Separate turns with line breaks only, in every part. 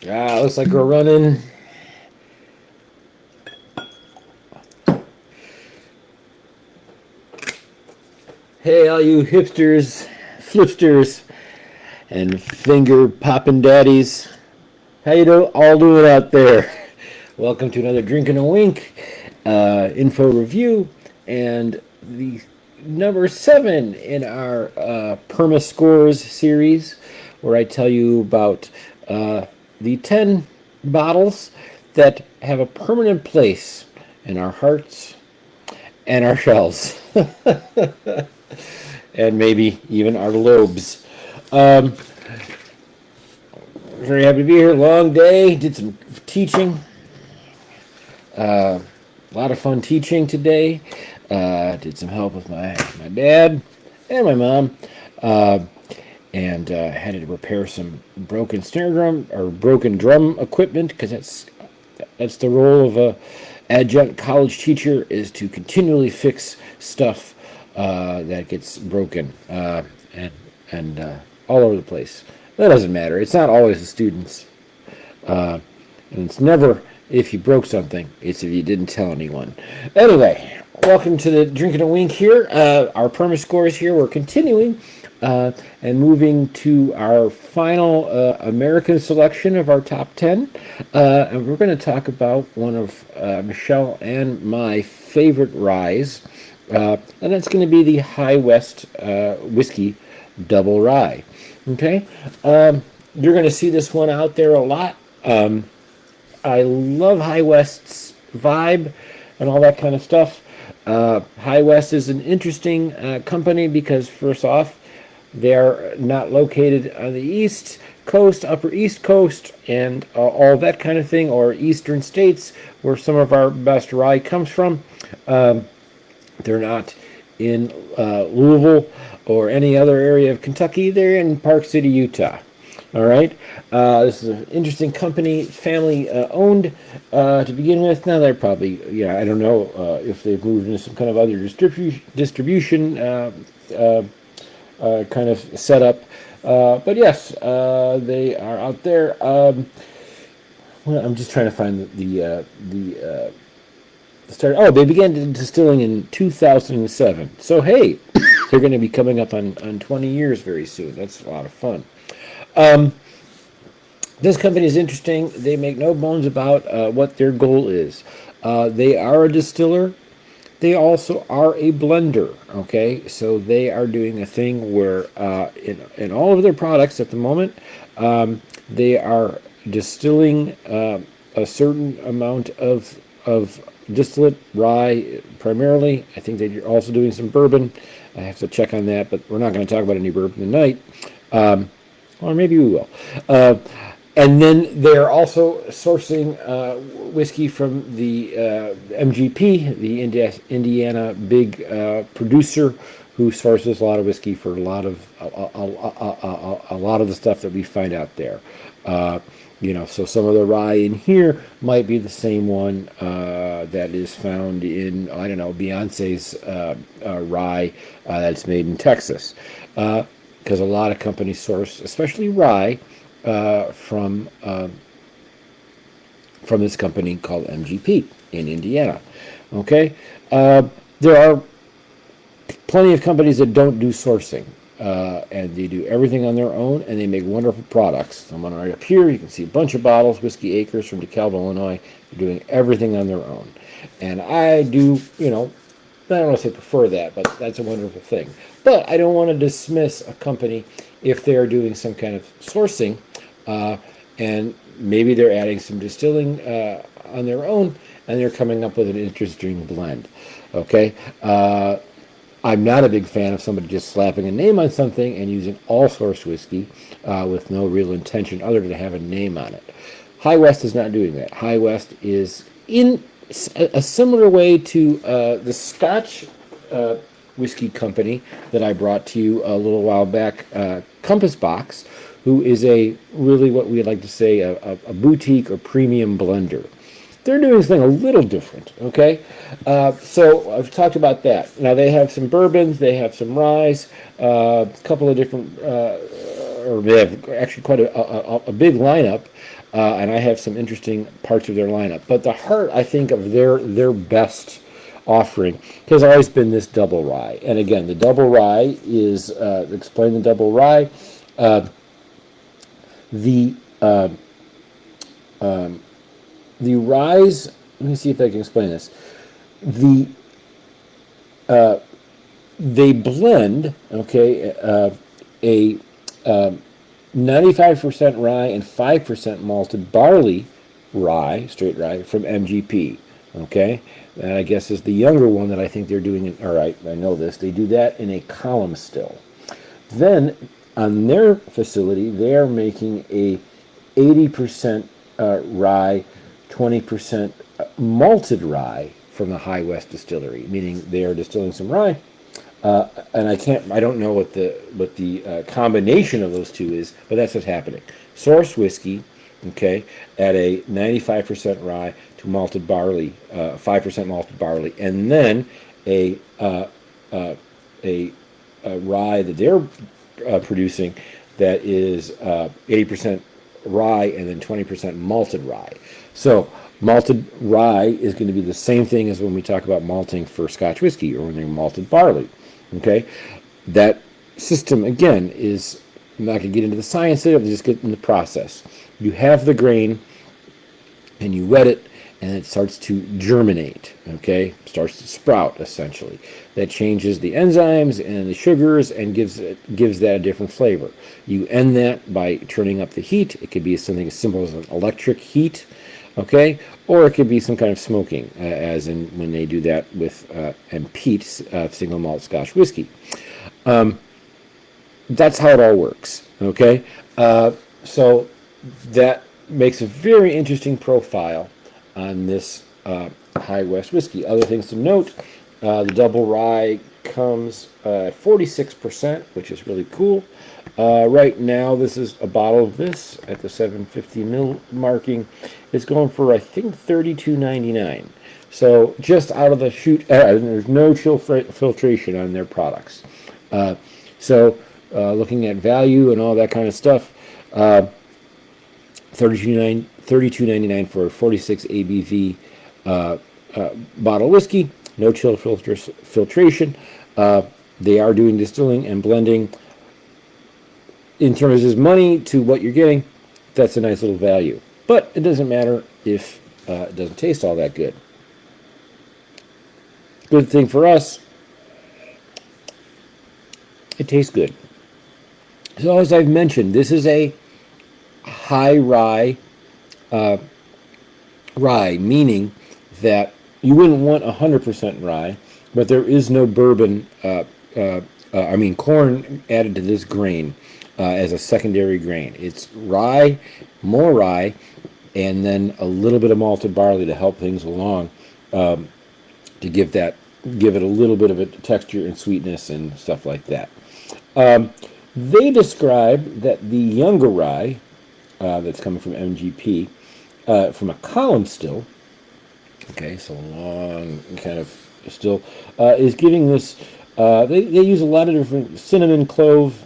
Looks like we're running. Hey, all you hipsters, flipsters, and finger popping daddies. How you all doing out there? Welcome to another Drink and a Wink info review, and the number 7 in our Permascorz series, where I tell you about the 10 bottles that have a permanent place in our hearts and our shells, and maybe even our lobes. Very happy to be here. Long day. Did some teaching. A lot of fun teaching today. Did some help with my dad and my mom. And had to repair some broken snare drum or broken drum equipment, because that's the role of a adjunct college teacher, is to continually fix stuff that gets broken and all over the place. That doesn't matter. It's not always the students, and it's never if you broke something. It's if you didn't tell anyone. Anyway, welcome to the Drink and a Wink here. Our Permascorz here. We're continuing and moving to our final American selection of our top 10. And we're going to talk about one of Michelle and my favorite ryes, and that's going to be the High West Whiskey Double Rye. Okay? You're going to see this one out there a lot. I love High West's vibe and all that kind of stuff. High West is an interesting company because, first off, they're not located on the East Coast, Upper East Coast, and all that kind of thing, or Eastern states, where some of our best rye comes from. They're not in Louisville or any other area of Kentucky. They're in Park City, Utah. All right. This is an interesting company, family owned to begin with. Now they're probably, I don't know if they've moved into some kind of other distribution kind of setup. But yes, they are out there. Well, I'm just trying to find the start. Oh, they began distilling in 2007. So hey, they're going to be coming up on 20 years very soon. That's a lot of fun. This company is interesting. They make no bones about what their goal is. They are a distiller. They also are a blender. Okay, so they are doing a thing where in all of their products at the moment, they are distilling a certain amount of distillate rye primarily. I think they're also doing some bourbon. I have to check on that, but we're not going to talk about any bourbon tonight. Or maybe we will. And then they're also sourcing whiskey from the MGP, the Indiana big producer, who sources a lot of whiskey for a lot of the stuff that we find out there. So some of the rye in here might be the same one that is found in, I don't know, Beyonce's rye that's made in Texas. Because a lot of companies source, especially rye, from this company called MGP in Indiana. Okay, there are plenty of companies that don't do sourcing, and they do everything on their own, and they make wonderful products. I'm on right up here. You can see a bunch of bottles, Whiskey Acres from DeKalb, Illinois. They're doing everything on their own, and I do, I don't want to say prefer that, but that's a wonderful thing. But I don't want to dismiss a company if they're doing some kind of sourcing, and maybe they're adding some distilling on their own, and they're coming up with an interesting blend. Okay, I'm not a big fan of somebody just slapping a name on something and using all source whiskey with no real intention other than to have a name on it. High West is not doing that. High West is in a similar way to the Scotch whiskey company that I brought to you a little while back, Compass Box, who is a really what we'd like to say a boutique or premium blender. They're doing something a little different, okay? So I've talked about that. Now they have some bourbons, they have some ryes, a couple of different, or they have actually quite a big lineup. and I have some interesting parts of their lineup. But the heart, I think, of their best offering has always been this double rye. And again, the double rye is explain the double rye. The the ryes. Let me see if I can explain this. The they blend, okay, a 95% rye and 5% malted barley rye, straight rye, from MGP, okay? And I guess is the younger one that I think they're doing, all right, I know this, they do that in a column still. Then, on their facility, they're making a 80% rye, 20% malted rye from the High West Distillery, meaning they are distilling some rye, and I don't know what the combination of those two is, but that's what's happening. Source whiskey, okay, at a 95% rye to malted barley, 5% malted barley, and then a rye that they're producing that is 80% rye and then 20% malted rye. So malted rye is going to be the same thing as when we talk about malting for Scotch whiskey or when they're malted barley. Okay, that system again is, I'm not going to get into the science of it, just get in the process. You have the grain and you wet it and it starts to germinate, okay, starts to sprout essentially. That changes the enzymes and the sugars and gives that a different flavor. You end that by turning up the heat. It could be something as simple as an electric heat, okay, or it could be some kind of smoking, as in when they do that with peat, single malt Scotch whiskey. That's how it all works, okay? So that makes a very interesting profile on this High West whiskey. Other things to note, the double rye comes at 46%, which is really cool. Right now, this is a bottle of this at the 750 ml marking. It's going for, I think, $32.99. So just out of the chute, there's no chill filtration on their products. Looking at value and all that kind of stuff, $32.99 for a 46 ABV bottle of whiskey. No chill filtration. They are doing distilling and blending. In terms of money to what you're getting, that's a nice little value. But it doesn't matter if it doesn't taste all that good. Good thing for us, it tastes good. So as I've mentioned, this is a high rye, meaning that you wouldn't want 100% rye, but there is no bourbon, corn added to this grain as a secondary grain. It's rye, more rye, and then a little bit of malted barley to help things along, to give it a little bit of a texture and sweetness and stuff like that. They describe that the younger rye that's coming from MGP, from a column still, okay, so long kind of still, is giving this, they use a lot of different cinnamon, clove,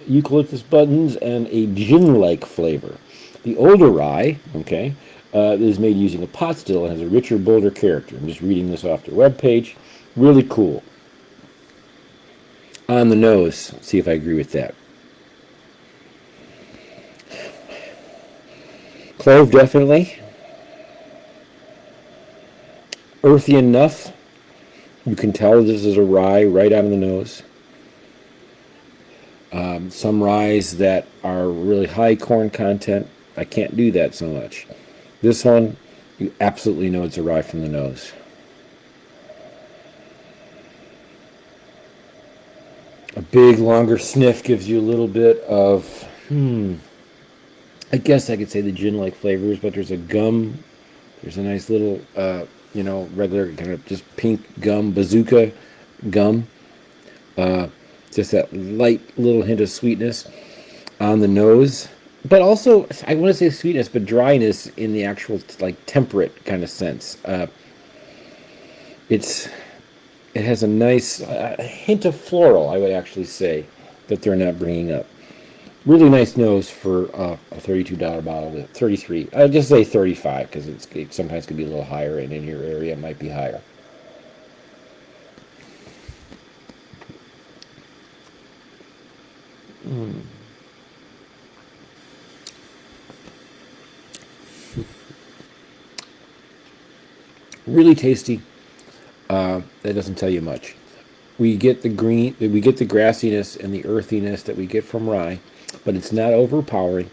eucalyptus buttons, and a gin-like flavor. The older rye, okay, is made using a pot still and has a richer, bolder character. I'm just reading this off their webpage. Really cool. On the nose, let's see if I agree with that. Clove, definitely. Earthy enough. You can tell this is a rye right out of the nose. Some ryes that are really high corn content, I can't do that so much. This one, you absolutely know it's a rye from the nose. A big, longer sniff gives you a little bit of, I guess I could say the gin-like flavors, but there's a gum. There's a nice little, regular kind of just pink gum, bazooka gum. Just that light little hint of sweetness on the nose. But also, I want to say sweetness, but dryness in the actual, like, temperate kind of sense. It has a nice hint of floral, I would actually say, that they're not bringing up. Really nice nose for a $32 bottle. 33. I'll just say 35 because it sometimes can be a little higher, and in your area it might be higher. Really tasty. That doesn't tell you much. We get the green, we get the grassiness and the earthiness that we get from rye, but it's not overpowering.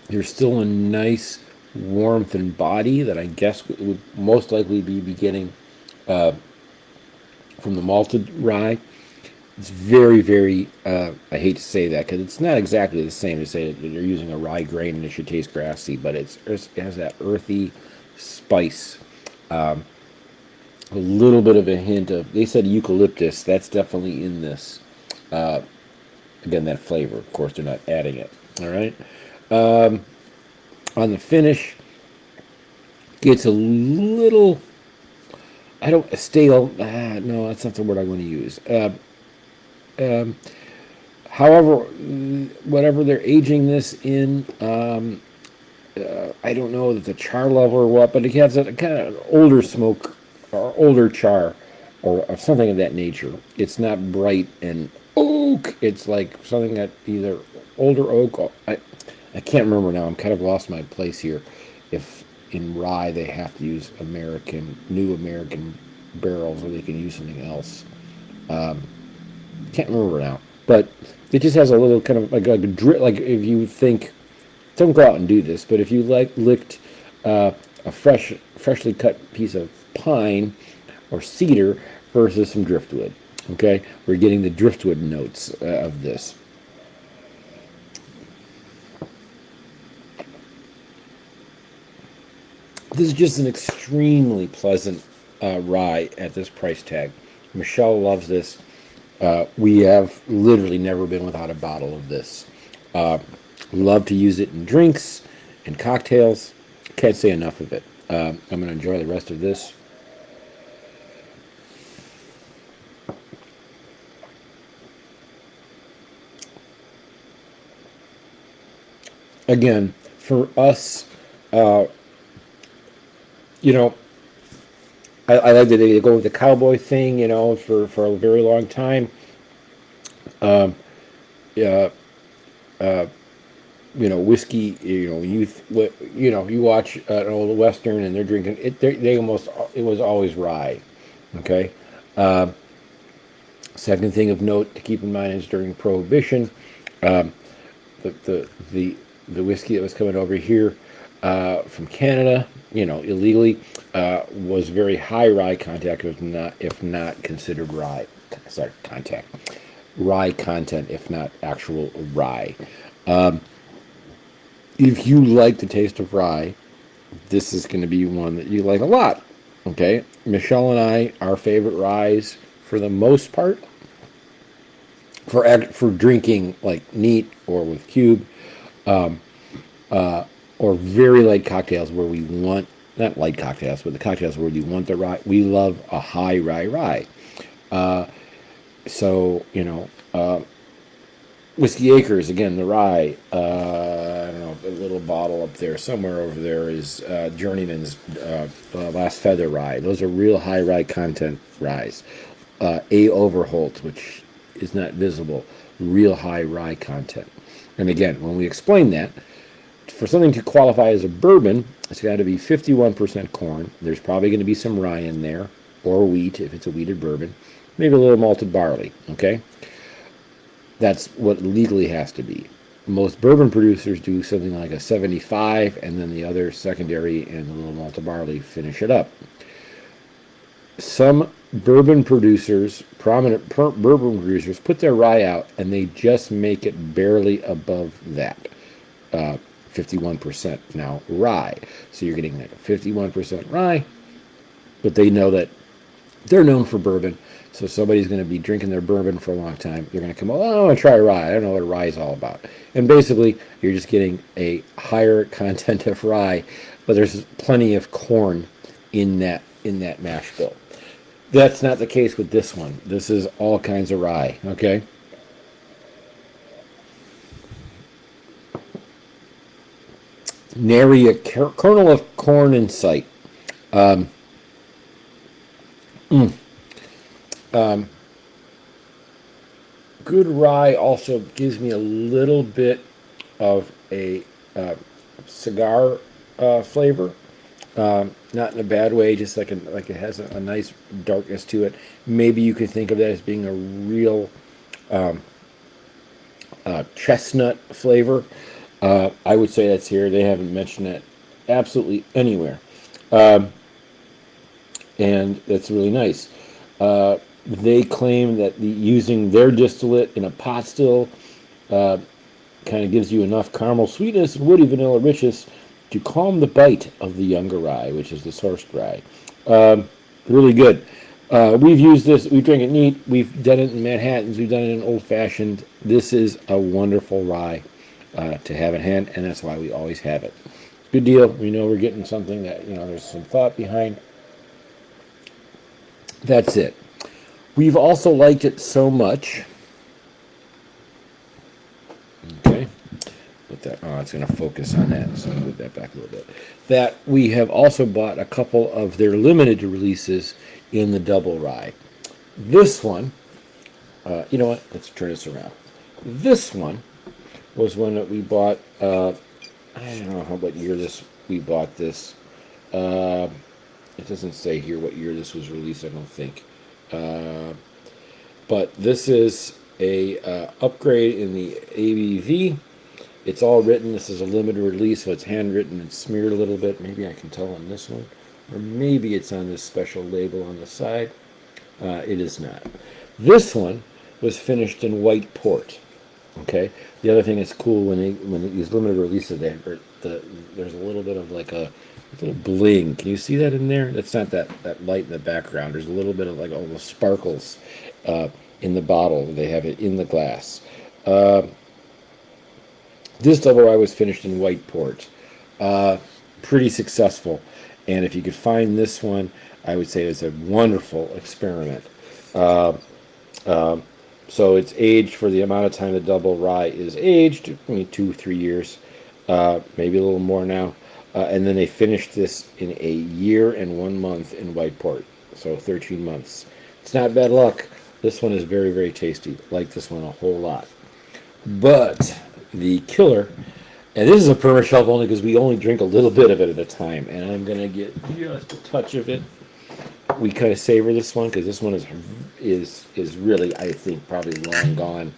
There's still a nice warmth and body that I guess would most likely be beginning from the malted rye. It's very, very, I hate to say that because it's not exactly the same to say that you're using a rye grain and it should taste grassy, but it has that earthy spice. A little bit of a hint of, they said eucalyptus, that's definitely in this. Again, that flavor, of course, they're not adding it. All right. On the finish, it's a little, I don't, stale, no, that's not the word I want to use. However, whatever they're aging this in, I don't know that the char level or what, but it has a kind of older smoke or older char or something of that nature. It's not bright and oak. It's like something that either older oak. I can't remember now. I'm kind of lost my place here. If in rye they have to use new American barrels, or they can use something else. Can't remember now, but it just has a little kind of like a drip. Like if you think, don't go out and do this, but if you licked a freshly cut piece of pine or cedar versus some driftwood, okay, we're getting the driftwood notes of this. This is just an extremely pleasant rye at this price tag. Michelle loves this. We have literally never been without a bottle of this. Love to use it in drinks and cocktails. Can't say enough of it. I'm going to enjoy the rest of this. Again, for us, you know, I like that they go with the cowboy thing, you know, for a very long time. Yeah, you know, whiskey, you know, you watch an old Western and they're drinking it, it was always rye. Okay. Second thing of note to keep in mind is during Prohibition, the, the whiskey that was coming over here from Canada, you know, illegally, was very high rye content, if not considered rye. Sorry, rye content, if not actual rye. If you like the taste of rye, this is going to be one that you like a lot. Okay, Michelle and I, our favorite ryes, for the most part, for drinking like neat or with cube, or very light cocktails where we want, not light cocktails, but the cocktails where you want the rye. We love a high rye. So, you know, Whiskey Acres, again, the rye. I don't know, a little bottle up there, somewhere over there is Journeyman's Last Feather Rye. Those are real high rye content ryes. A. Overholt, which is not visible, real high rye content. And again, when we explain that, for something to qualify as a bourbon, it's got to be 51% corn. There's probably going to be some rye in there, or wheat if it's a wheated bourbon. Maybe a little malted barley, okay? That's what legally has to be. Most bourbon producers do something like a 75, and then the other secondary and the little malted barley finish it up. Some bourbon producers, prominent bourbon producers, put their rye out, and they just make it barely above that. 51% now rye. So you're getting like a 51% rye, but they know that they're known for bourbon. So somebody's going to be drinking their bourbon for a long time. They're going to come, oh, I want to try rye. I don't know what rye is all about. And basically, you're just getting a higher content of rye, but there's plenty of corn in that mash bill. That's not the case with this one. This is all kinds of rye, okay? Nary a kernel of corn in sight. Good rye also gives me a little bit of a cigar flavor. Not in a bad way, just like it has a nice darkness to it. Maybe you could think of that as being a real chestnut flavor. I would say that's here. They haven't mentioned it absolutely anywhere, and that's really nice. They claim that using their distillate in a pot still kind of gives you enough caramel sweetness and woody vanilla richness to calm the bite of the younger rye, which is the sourced rye. Really good. We've used this. We drink it neat. We've done it in Manhattans. We've done it in old fashioned. This is a wonderful rye to have at hand, and that's why we always have it. Good deal. We know we're getting something that there's some thought behind. That's it. We've also liked it so much. Okay. It's going to focus on that, so I'll move that back a little bit. That we have also bought a couple of their limited releases in the double rye. This one, you know what? Let's turn this around. This one was one that we bought. I don't know what year we bought this. It doesn't say here what year this was released. I don't think. But this is a upgrade in the ABV. It's all written. This is a limited release, so it's handwritten and smeared a little bit. Maybe I can tell on this one, or maybe it's on this special label on the side. It is not. This one was finished in white port. Okay. The other thing that's cool when these limited releases, there's a little bit of like a little bling. Can you see that in there? That's not that light in the background. There's a little bit of like almost sparkles in the bottle. They have it in the glass. This double rye was finished in white port. Pretty successful. And if you could find this one, I would say it's a wonderful experiment. So it's aged for the amount of time the double rye is aged, 2-3 years, maybe a little more now. And then they finished this in a year and 1 month in white port, so 13 months. It's not bad luck. This one is very, very tasty. Like this one a whole lot. But the killer, and this is a perma shelf only because we only drink a little bit of it at a time, and I'm gonna get just a touch of it. We kind of savor this one because this one is really, I think, probably long gone.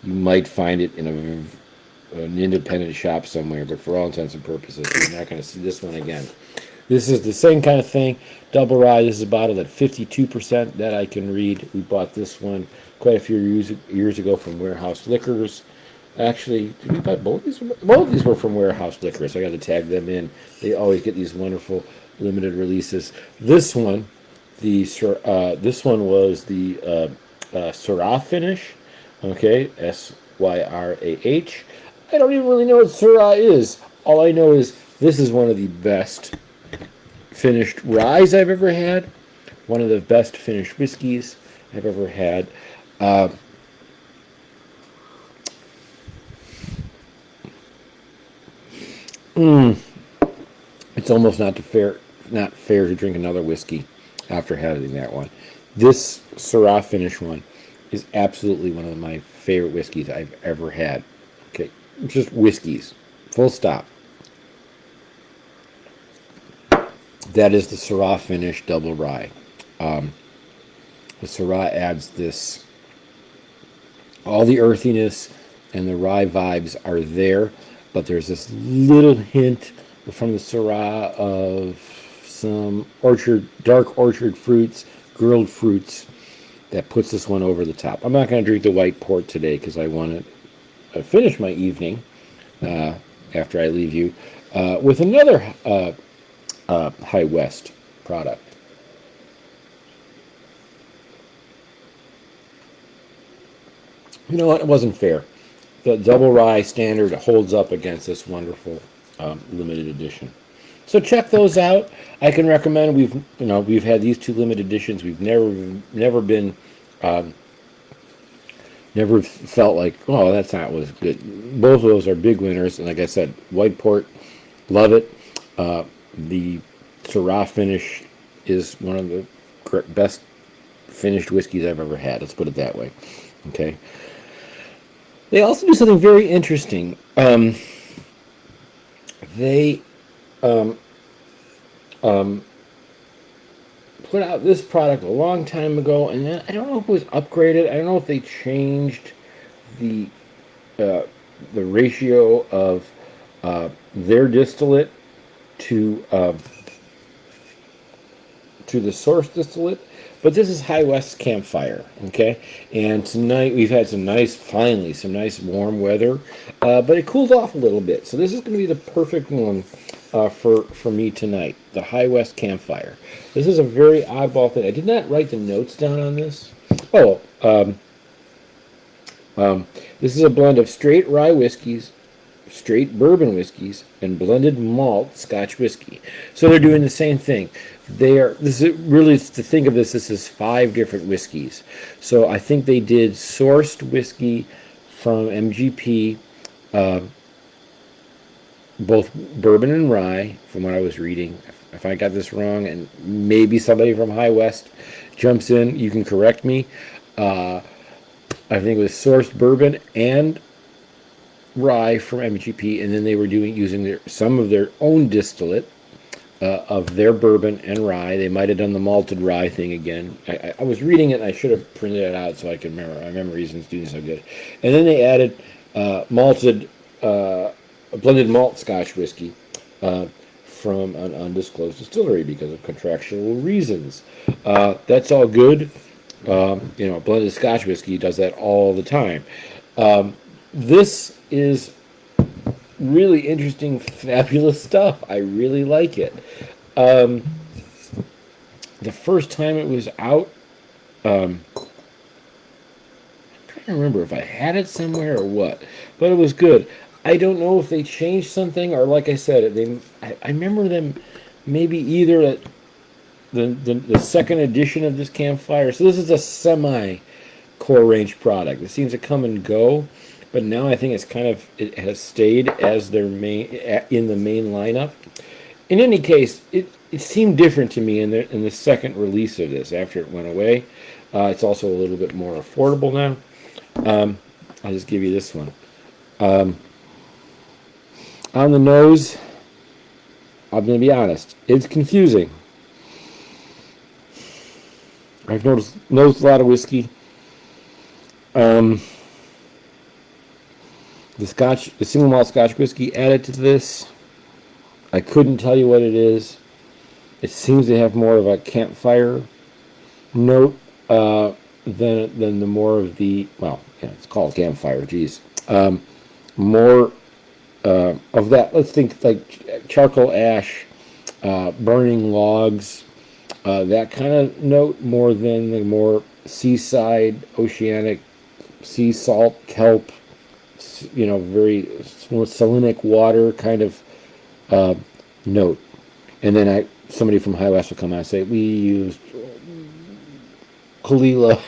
You might find it in an independent shop somewhere, but for all intents and purposes, you're not going to see this one again. This is the same kind of thing. Double rye. This is bottled at 52%. That I can read. We bought this one quite a few years ago from Warehouse Liquors. Actually, did we buy both these? Both of these were from Warehouse Liquors. So I got to tag them in. They always get these wonderful limited releases. This one, this one was the Syrah finish. Okay, Syrah. I don't even really know what Syrah is. All I know is this is one of the best finished ryes I've ever had. One of the best finished whiskeys I've ever had. It's almost not fair to drink another whiskey after having that one. This Syrah finish one is absolutely one of my favorite whiskeys I've ever had. Okay, just whiskeys, full stop. That is the Syrah finish double rye. The Syrah adds this, all the earthiness and the rye vibes are there, but there's this little hint from the Syrah of some dark orchard fruits, grilled fruits, that puts this one over the top. I'm not going to drink the white port today because I want to finish my evening after I leave you with another High West product. You know what? It wasn't fair. The double rye standard holds up against this wonderful limited edition. So check those out. I can recommend. We've had these two limited editions. We've never been never felt like, oh, that's not was good. Both of those are big winners. And like I said, white port Love it. The Syrah finish is one of the best finished whiskeys I've ever had. Let's put it that way. Okay. They also do something very interesting. They put out this product a long time ago, and then I don't know if it was upgraded. I don't know if they changed the uh, the ratio of their distillate to the source distillate. But this is High West Campfire, okay? And tonight we've had finally, some nice warm weather, but it cooled off a little bit. So this is going to be the perfect one for me tonight, the High West Campfire. This is a very oddball thing. I did not write the notes down on this. Oh, this is a blend of straight rye whiskeys, straight bourbon whiskeys, and blended malt Scotch whiskey. So they're doing the same thing. This is really, to think of this is 5 different whiskeys. So I think they did sourced whiskey from MGP, both bourbon and rye, from what I was reading. If I got this wrong, and maybe somebody from High West jumps in, you can correct me. I think it was sourced bourbon and rye from MGP, and then they were using some of their own distillate of their bourbon and rye. They might have done the malted rye thing again. I was reading it, and I should have printed it out so I can remember. My memory isn't doing so good. And then they added blended malt Scotch whiskey from an undisclosed distillery because of contractual reasons. That's all good. Blended Scotch whiskey does that all the time. This is really interesting, fabulous stuff. I really like it. The first time it was out, I'm trying to remember if I had it somewhere or what, but it was good. I don't know if they changed something, or like I said, I remember them maybe either at the second edition of this Campfire. So this is a semi-core range product. It seems to come and go. But now I think it has stayed as their in the main lineup. In any case, it seemed different to me in the second release of this after it went away. It's also a little bit more affordable now. I'll just give you this one. On the nose, I'm going to be honest, it's confusing. I've nosed a lot of whiskey. The single malt Scotch whiskey added to this, I couldn't tell you what it is. It seems to have more of a campfire note than the more of the, well, yeah, it's called campfire. Geez, more of that. Let's think like charcoal ash, burning logs, that kind of note, more than the more seaside, oceanic, sea salt, kelp, very salinic water kind of note. And then somebody from High West will come out and say, we used Kalila,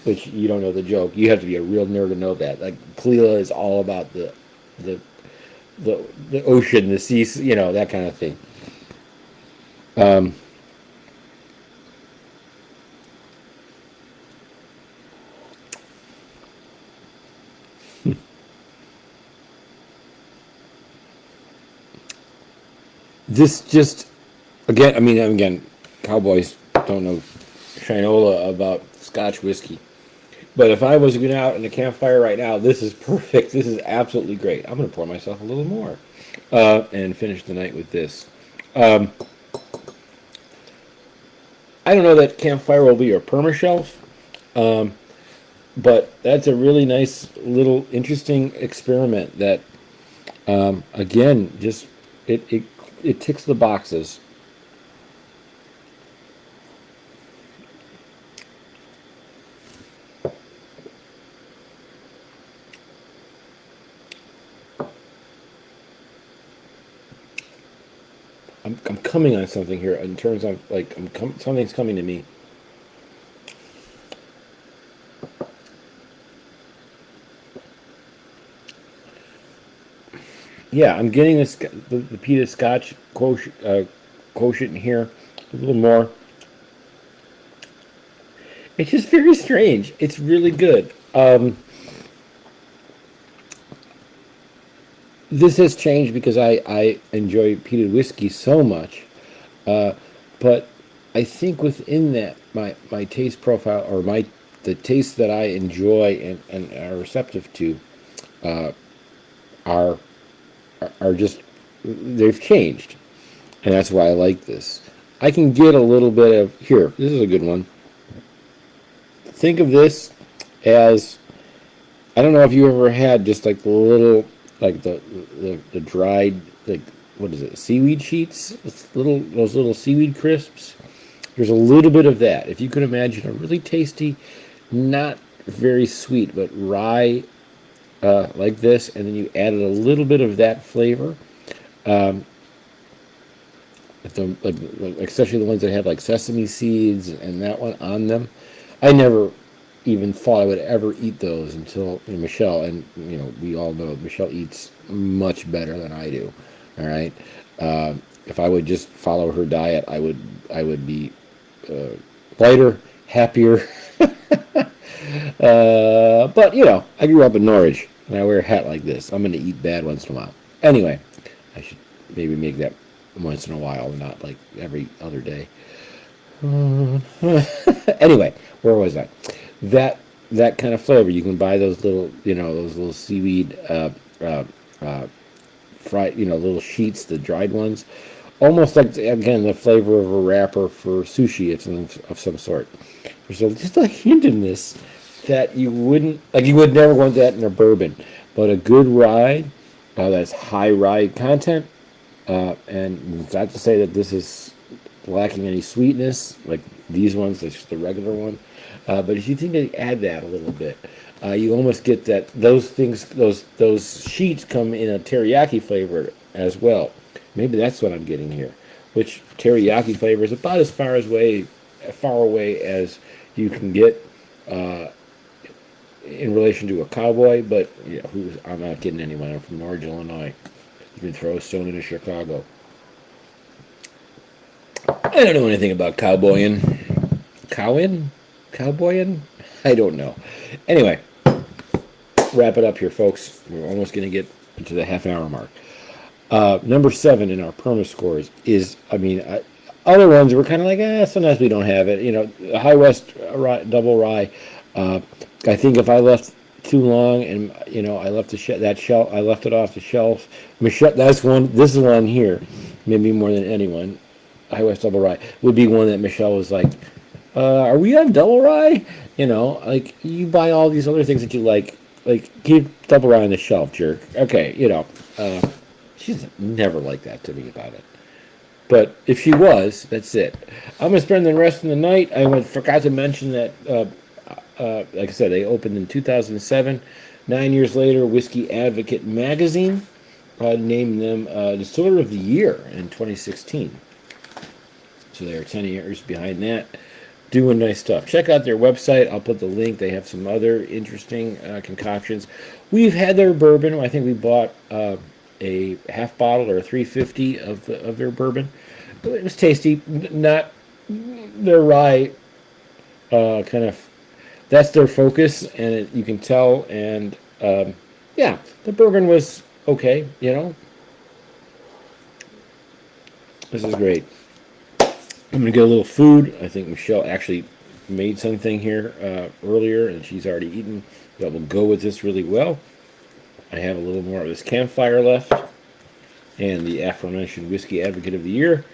which you don't know the joke. You have to be a real nerd to know that. Like, Kalila is all about the ocean, the seas, that kind of thing. This just, again, cowboys don't know Shinola about Scotch whiskey. But if I was going out in a campfire right now, this is perfect. This is absolutely great. I'm going to pour myself a little more and finish the night with this. I don't know that campfire will be your permashelf, but that's a really nice little interesting experiment that, again, just it ticks the boxes. I'm coming on something here in terms of something's coming to me. yeah, I'm getting this the peated Scotch quotient in here a little more. It's just very strange. It's really good. This has changed because I enjoy peated whiskey so much, but I think within that my taste profile or my the taste that I enjoy and are receptive to are are just they've changed, and that's why I like this. I can get a little bit of here. This is a good one. Think of this as I don't know if you ever had just like the little like the dried like what is it seaweed sheets, it's little those little seaweed crisps. There's a little bit of that. If you can imagine a really tasty, not very sweet, but rye like this, and then you added a little bit of that flavor. Especially the ones that have like sesame seeds and that one on them. I never even thought I would ever eat those until Michelle, and we all know Michelle eats much better than I do. All right, if I would just follow her diet, I would be lighter, happier. But I grew up in Norwich, and I wear a hat like this. I'm going to eat bad once in a while. Anyway, I should maybe make that once in a while, not like every other day. Anyway, where was I? That kind of flavor. You can buy those little, those little seaweed fried, little sheets, the dried ones. Almost like, again, the flavor of a wrapper for sushi of some sort. There's just a hint in this that you wouldn't, like you would never want that in a bourbon. But a good rye, that's high rye content, and it's not to say that this is lacking any sweetness, like these ones, that's just the regular one. But if you think they add that a little bit, you almost get that those things, those sheets come in a teriyaki flavor as well. Maybe that's what I'm getting here. Which teriyaki flavor is about as far away as you can get in relation to a cowboy. But I'm not getting anyone. I'm from Norwich, Illinois. You can throw a stone into Chicago. I don't know anything about cowboying. Cowboying? I don't know. Anyway, wrap it up here, folks. We're almost going to get into the half-hour mark. Number 7 in our Permascorz is, other ones were kind of like, sometimes we don't have it. High West Double Rye. I think if I left too long and I left that shelf, I left it off the shelf. Michelle, that's one. This is one here, maybe more than anyone. High West Double Rye would be one that Michelle was like, "Are we on Double Rye?" Like you buy all these other things that you like keep Double Rye on the shelf, jerk. Okay, she's never like that to me about it. But if she was, that's it. I'm gonna spend the rest of the night. I forgot to mention that. Like I said, they opened in 2007. 9 years later, Whiskey Advocate magazine named them Distiller of the Year in 2016. So they're 10 years behind that, doing nice stuff. Check out their website. I'll put the link. They have some other interesting concoctions. We've had their bourbon. I think we bought a half bottle or a 350 of their bourbon. It was tasty. Not their rye kind of. That's their focus, and you can tell. And the bourbon was okay. This is great. I'm going to get a little food. I think Michelle actually made something here earlier, and she's already eaten. That will go with this really well. I have a little more of this campfire left. And the aforementioned Whiskey Advocate of the Year.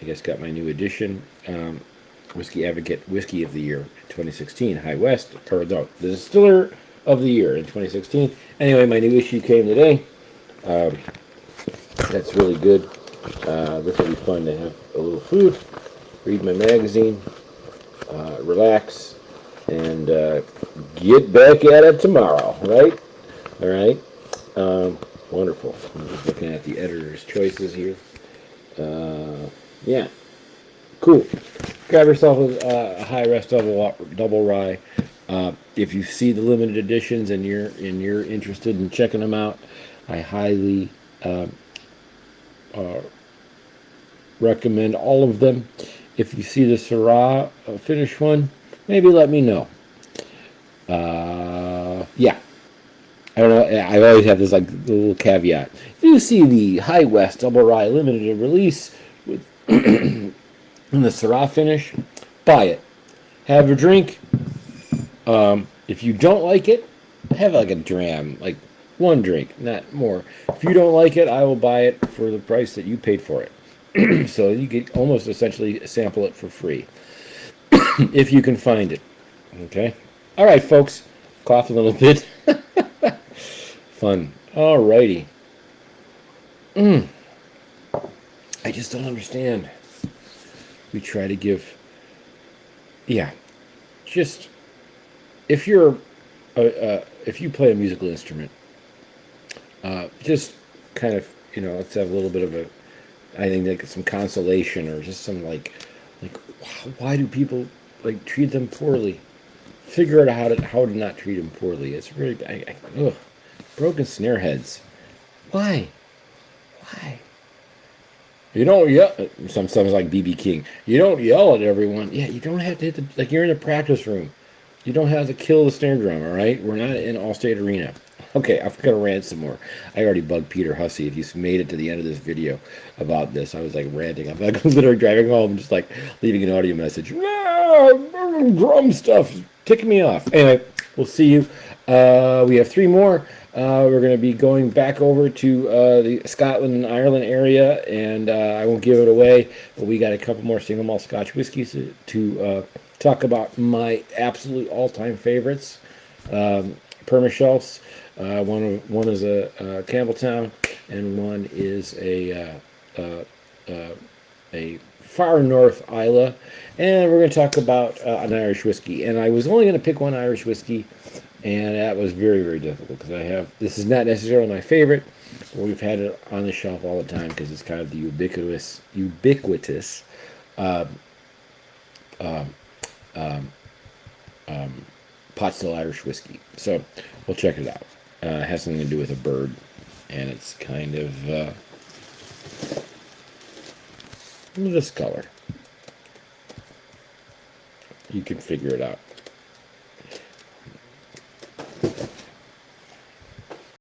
I guess got my new edition. Whiskey Advocate Whiskey of the Year 2016. High West. Or no, the Distiller of the Year in 2016. Anyway, my new issue came today. That's really good. This will be fun to have a little food. Read my magazine, relax, and get back at it tomorrow, right? All right? Wonderful. I'm just looking at the editor's choices here. Yeah. Cool. Grab yourself a High West Double Rye. If you see the limited editions and you're interested in checking them out, I highly, Recommend all of them. If you see the Syrah finish one, maybe let me know. Yeah, I don't know. I always have this like little caveat. If you see the High West Double Rye limited release with in the Syrah finish, buy it. Have a drink. If you don't like it, have like a dram, like one drink, not more. If you don't like it, I will buy it for the price that you paid for it. So you could almost essentially sample it for free if you can find it. Okay. All right, folks. Cough a little bit. Fun. All righty. I just don't understand. We try to give. Yeah. Just if you're if you play a musical instrument, just kind of let's have a little bit of a, I think like some consolation or just some like why do people like treat them poorly? Figure out how to not treat them poorly. It's really ugh. Broken snare heads. Why? Why? You don't yell. Some like BB King. You don't yell at everyone. Yeah, you don't have to hit the, like you're in a practice room. You don't have to kill the snare drum. All right, we're not in Allstate Arena. Okay, I'm gonna rant some more. I already bugged Peter Hussey. If you made it to the end of this video about this, I was like ranting. I'm like literally driving home, just like leaving an audio message. Drum stuff ticking me off. Anyway, we'll see you. We have 3 more. We're going to be going back over to the Scotland and Ireland area, and I won't give it away, but we got a couple more single malt Scotch whiskeys to talk about my absolute all-time favorites. Permascorz. One is a Campbelltown, and one is a far north Isla, and we're going to talk about an Irish whiskey. And I was only going to pick one Irish whiskey, and that was very, very difficult because this is not necessarily my favorite, but we've had it on the shelf all the time because it's kind of the ubiquitous pot still Irish whiskey. So we'll check it out. It has something to do with a bird, and it's kind of this color. You can figure it out.